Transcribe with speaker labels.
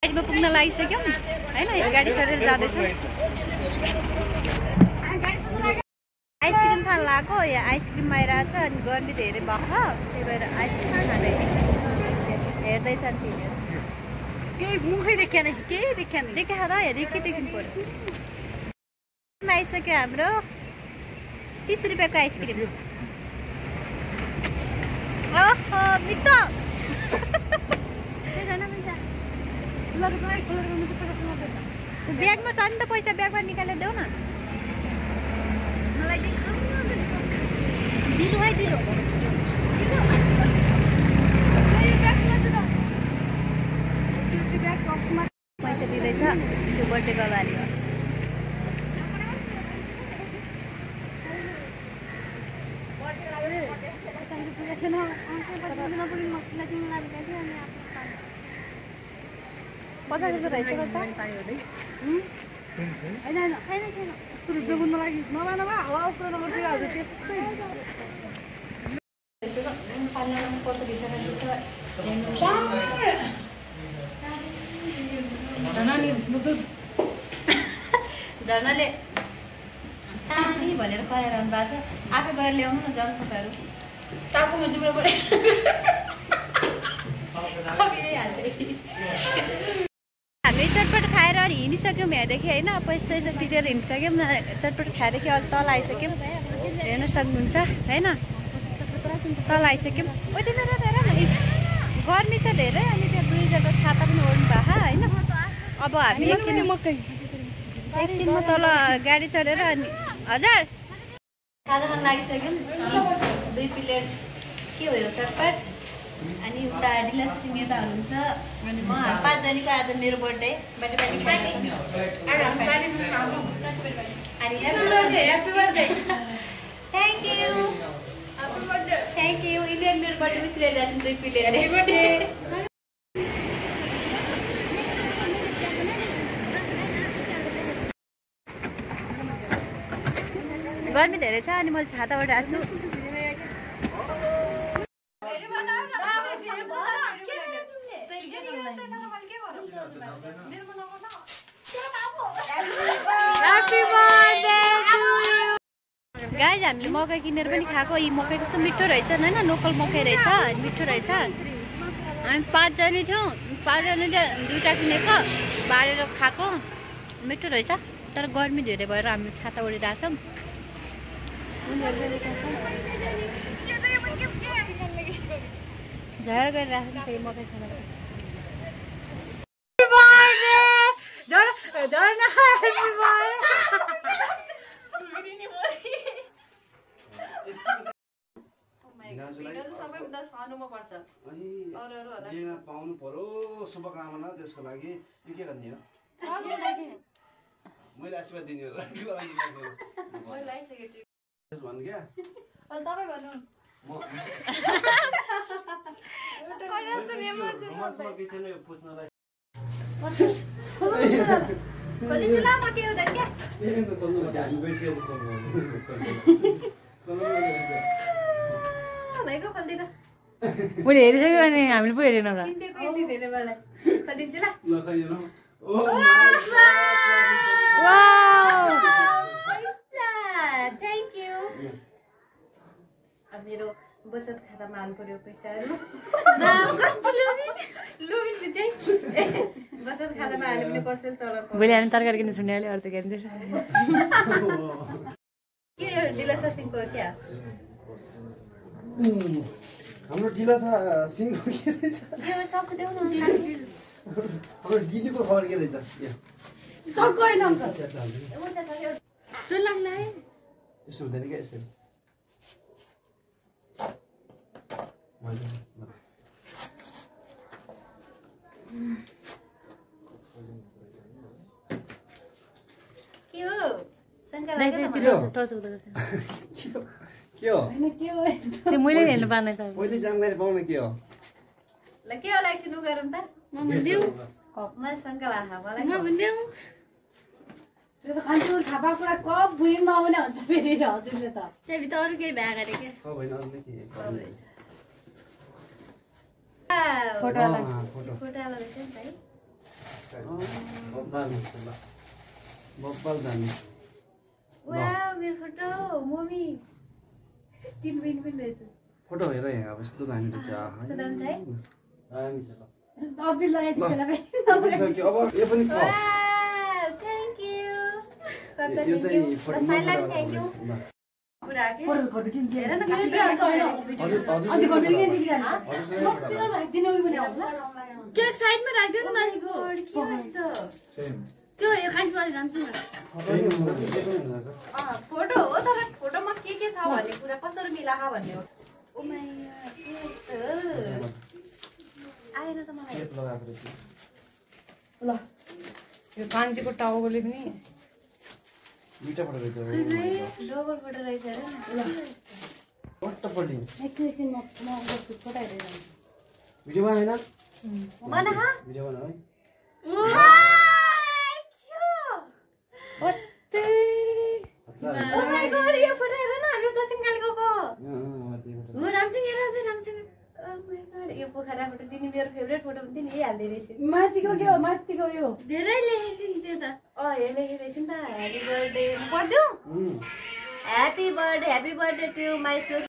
Speaker 1: गाडीमा पुग्न लागिसक्यौँ हैन यो गाडी चढेर जाँदैछौँ आइसक्रिम खान लाग्यो यहाँ आइसक्रिम आइरहेछ अनि गर्मी धेरै भएको त्यही भएर आइसक्रिम खाँदै हेर्दैछ नि तिनीहरू
Speaker 2: केही मुखै देखेन केही देखेन
Speaker 1: देखेर त हेरि के देख्नु पर्यो आइसक्यो हाम्रो 30 रुपियाँको आइसक्रिम ओहो मिठो ब्यागमा छ नि त पैसा ब्यागबाट निकालेर देऊ न
Speaker 2: मलाई
Speaker 1: दिनु है दिनु पैसा दिँदैछ त्यो बर्थडेको लागि हो पचास रुपियाँ रहेछ
Speaker 2: रुपियाँको लागि नभए हावा उक्रो नगर्दै हजुर त्यस्तै
Speaker 1: झर्नाले पानी भनेर कराइरहनु भएको छ आफै गएर ल्याउनु न जल फोटाहरू
Speaker 2: टाउकोमा जुम्रो परे
Speaker 1: हामी चटपट खाएर हिँडिसक्यौँ यहाँदेखि होइन पैसा सैसा तिरेर हिँडिसक्यौँ चटपट खाएदेखि अलिक तल आइसक्यौँ हेर्न सक्नुहुन्छ होइन तल आइसक्यौँ त्यहाँनिर हेर न गर्मी छ धेरै अनि त्यहाँ 2 जग्गा छाता पनि ओढ्नु भएको होइन अब हामी एकछिनमा तल गाडी चढेर अनि हजुर खाजा खान लागिसक्यौँ 2 प्लेट के हो यो चटपट अनि उता डिलास सिङ्गेता हुनुहुन्छ अनि म 5 जनीको आज मेरो बर्थडे बाटी थ्याङ्क यू इले मेरो बर्थडे विस ल्याइरहेको छु 2 प्लेट गर्मी धेरै छ अनि मैले छाता ओढाएको छु गाइज हामीले मकै किनेर पनि खाएको यी मकै कस्तो मिठो रहेछ होइन लोकल मकै रहेछ मिठो रहेछ हामी 5 जनी थियौँ 5 जनीले 2टा किनेको बारेर खाएको मिठो रहेछ तर गर्मी धेरै भएर हामी छाता ओढिरहेको छौँ झर गरिरहेको छ त्यही मकै खाना सबैभन्दा सानोमा पर्छ
Speaker 3: पाउनु पर्यो शुभकामना त्यसको लागि के गर्ने हो मैले आशीर्वाद दिने हो भन्नु क्या
Speaker 1: तपाईँ भन्नु
Speaker 3: पुछ्नलाई
Speaker 2: मैले हेरिसक्यो अनि हामीले पो हेरेन
Speaker 1: मेरो बचत खातामा हाल्नु पर्यो पैसाहरू बचत खातामा हाल्यो भने कसैले चलाउनु
Speaker 2: भोलि हामी तरकारी किन्नु छोड्ने अरू त किन्छ
Speaker 1: के डिलासा सिंहको क्या
Speaker 3: हाम्रो डिलासा सिंहको के रहेछ
Speaker 1: यो चक्कु देऊ न
Speaker 3: हाम्रो दिदीको खबर के रहेछ
Speaker 1: चक्कु हैन
Speaker 2: चोल लाग्ला है
Speaker 3: यसो हुँदैन क्या यसरी
Speaker 1: के हो शंकर
Speaker 3: के हो
Speaker 2: त्यो मैले हेर्नु पार्ने त
Speaker 3: पहिले जानकारी पाउन के हो
Speaker 1: ल के हो लाग्छ नु गरौँ त
Speaker 2: म भन्दिउ
Speaker 1: म शंकर आहा मलाई
Speaker 2: म भन्दिउ
Speaker 1: त्यो त खान्छु थापा कुरा कप भुइँ नआउने हुन्छ फेरि हजुरले त
Speaker 2: त्यही भित्र अरु केही भ्या गरे के
Speaker 3: हो भएन अरु के
Speaker 1: फोटो हाल्दै छ नि भाइ
Speaker 3: बब्बाल दामी
Speaker 1: वाउ मेरो फोटो मम्मी 3 बिन पनि रहेछ
Speaker 3: फोटो हेर यहाँ अब यस्तो दामी रहेछ
Speaker 1: कस्तो दाम छ है
Speaker 3: दामी छ
Speaker 1: अबिर लगाइदिन्छ ल भाइ
Speaker 3: अब यो पनि
Speaker 1: वाउ थ्यांक यू
Speaker 3: यो चाहिँ फोटो
Speaker 1: साइलाम थ्यांक यू पुरा के
Speaker 2: फोटो घट्नु किन
Speaker 1: हेर न मेरो
Speaker 3: हजुर
Speaker 2: अन्त घट्नु किन दिइराख्नु
Speaker 3: हजुर
Speaker 2: राख्दिनु उयो पनि होला
Speaker 4: केक साइडमा राख्दियो नि माथिको
Speaker 1: के यस्तो
Speaker 4: त्यो यो खान्छु राम्रोसँग
Speaker 1: फोटो हो तर फोटोमा के छ भन्ने कुरा कसरी मिलाहा भन्ने हो ओ माय के यस्तो आएन त मलाई
Speaker 2: ल यो कान्छीको टाउकोले पनि
Speaker 3: दुईटा फोटो रहेछ
Speaker 1: डबल फोटो रहेछ हेर न
Speaker 3: पट्टपट्टि
Speaker 2: एकैछिन म गर्छु फोटो हेरेर
Speaker 3: भिडियोमा आएन
Speaker 1: बना हा
Speaker 3: भिडियोमा न है
Speaker 1: ओते ओ माय गॉड यो फोटो हेर न हामी दक्षिण कालीको
Speaker 4: हो राम्रोसँग हेर अझै राम्रोसँग
Speaker 1: ओ माय गॉड यो पोखरा फोटो तिमी मेरो फेभरेट फोटो पनि तिमी हाल्दै रहेछ
Speaker 2: माथिको के हो माथिको यो
Speaker 4: धेरै लेखेछ नि त्यो त
Speaker 1: यो लेखेको रहेछ नि त ह्यापी बर्थडे पढ्दिउ ह्यापी बर्थडे टु माई